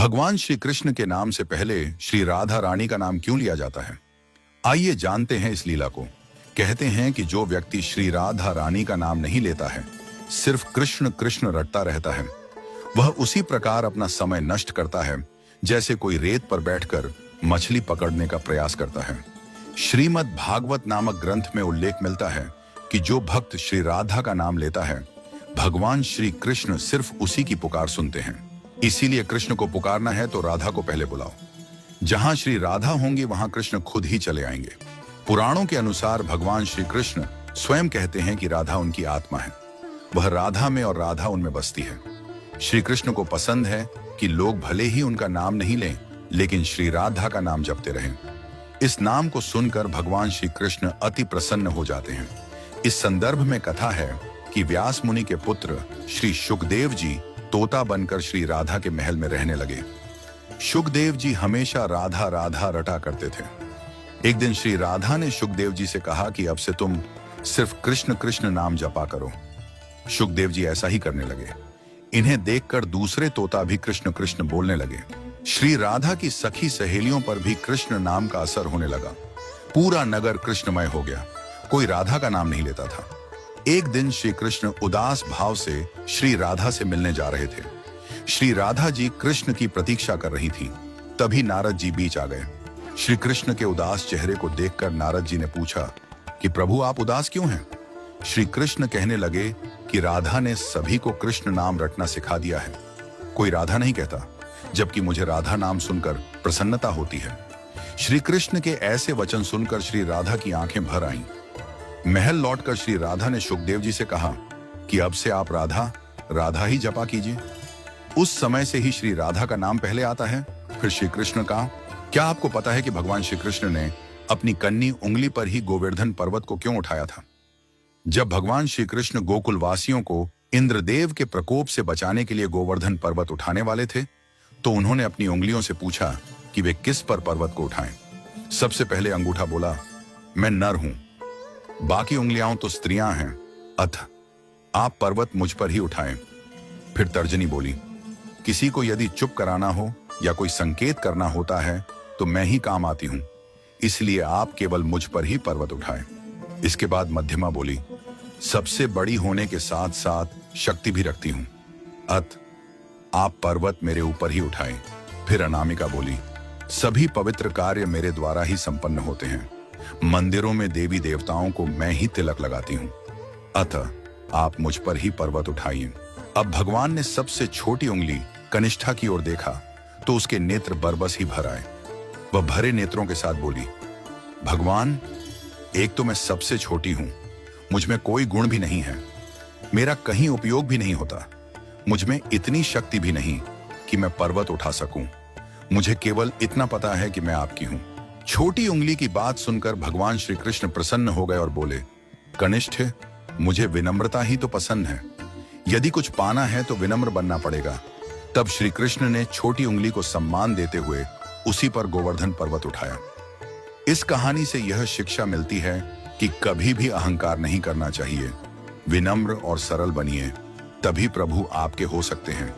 भगवान श्री कृष्ण के नाम से पहले श्री राधा रानी का नाम क्यों लिया जाता है? आइए जानते हैं इस लीला को। कहते हैं कि जो व्यक्ति श्री राधा रानी का नाम नहीं लेता है, सिर्फ कृष्ण कृष्ण रटता रहता है, वह उसी प्रकार अपना समय नष्ट करता है जैसे कोई रेत पर बैठकर मछली पकड़ने का प्रयास करता है। श्रीमद् भागवत नामक ग्रंथ में उल्लेख मिलता है कि जो भक्त श्री राधा का नाम लेता है, भगवान श्री कृष्ण सिर्फ उसी की पुकार सुनते हैं। इसीलिए कृष्ण को पुकारना है तो राधा को पहले बुलाओ। जहां श्री राधा होंगी वहां कृष्ण खुद ही चले आएंगे। पुराणों के अनुसार भगवान श्री कृष्ण स्वयं कहते हैं कि राधा उनकी आत्मा है, वह राधा में और राधा उनमें बसती है। श्री कृष्ण को पसंद है कि लोग भले ही उनका नाम नहीं लें, लेकिन श्री राधा का नाम जपते रहें। इस नाम को सुनकर भगवान श्री कृष्ण अति प्रसन्न हो जाते हैं। इस संदर्भ में कथा है कि व्यास मुनि के पुत्र श्री शुकदेव जी तोता बनकर श्री राधा के महल में रहने लगे। शुकदेव जी हमेशा राधा राधा रटा करते थे। एक दिन श्री राधा ने शुकदेव जी से कहा कि अब से तुम सिर्फ कृष्ण कृष्ण नाम जपा करो। शुकदेव जी ऐसा ही करने लगे। इन्हें देखकर दूसरे तोता भी कृष्ण कृष्ण बोलने लगे। श्री राधा की सखी सहेलियों पर भी कृष्ण नाम का असर होने लगा। पूरा नगर कृष्णमय हो गया, कोई राधा का नाम नहीं लेता था। एक दिन श्री कृष्ण उदास भाव से श्री राधा से मिलने जा रहे थे। श्री राधा जी कृष्ण की प्रतीक्षा कर रही थी। तभी नारद जी बीच आ गए। श्री कृष्ण के उदास चेहरे को देखकर नारद जी ने पूछा कि प्रभु आप उदास क्यों हैं? श्री कृष्ण कहने लगे कि राधा ने सभी को कृष्ण नाम रटना सिखा दिया है, कोई राधा नहीं कहता, जबकि मुझे राधा नाम सुनकर प्रसन्नता होती है। श्री कृष्ण के ऐसे वचन सुनकर श्री राधा की आंखें भर आईं। महल लौटकर श्री राधा ने शुकदेव जी से कहा कि अब से आप राधा राधा ही जपा कीजिए। उस समय से ही श्री राधा का नाम पहले आता है, फिर श्री कृष्ण का। क्या आपको पता है कि भगवान श्री कृष्ण ने अपनी कन्नी उंगली पर ही गोवर्धन पर्वत को क्यों उठाया था? जब भगवान श्री कृष्ण गोकुल वासियों को इंद्रदेव के प्रकोप से बचाने के लिए गोवर्धन पर्वत उठाने वाले थे, तो उन्होंने अपनी उंगलियों से पूछा कि वे किस पर पर्वत को उठाएं। सबसे पहले अंगूठा बोला, मैं नर हूं, बाकी उंगलियां तो स्त्रियां हैं, अतः आप पर्वत मुझ पर ही उठाएं। फिर तर्जनी बोली, किसी को यदि चुप कराना हो या कोई संकेत करना होता है तो मैं ही काम आती हूं, इसलिए आप केवल मुझ पर ही पर्वत उठाएं। इसके बाद मध्यमा बोली, सबसे बड़ी होने के साथ साथ शक्ति भी रखती हूं, अतः आप पर्वत मेरे ऊपर ही उठाएं। फिर अनामिका बोली, सभी पवित्र कार्य मेरे द्वारा ही संपन्न होते हैं, मंदिरों में देवी देवताओं को मैं ही तिलक लगाती हूं, अतः आप मुझ पर ही पर्वत उठाइए। अब भगवान ने सबसे छोटी उंगली कनिष्ठा की ओर देखा तो उसके नेत्र बरबस ही भर आए। वह भरे नेत्रों के साथ बोली, भगवान एक तो मैं सबसे छोटी हूं, मुझ में कोई गुण भी नहीं है, मेरा कहीं उपयोग भी नहीं होता, मुझ में इतनी शक्ति भी नहीं कि मैं पर्वत उठा सकूं। मुझे केवल इतना पता है कि मैं आपकी हूं। छोटी उंगली की बात सुनकर भगवान श्री कृष्ण प्रसन्न हो गए और बोले, कनिष्ठ मुझे विनम्रता ही तो पसंद है, यदि कुछ पाना है तो विनम्र बनना पड़ेगा। तब श्री कृष्ण ने छोटी उंगली को सम्मान देते हुए उसी पर गोवर्धन पर्वत उठाया। इस कहानी से यह शिक्षा मिलती है कि कभी भी अहंकार नहीं करना चाहिए। विनम्र और सरल बनिए, तभी प्रभु आपके हो सकते हैं।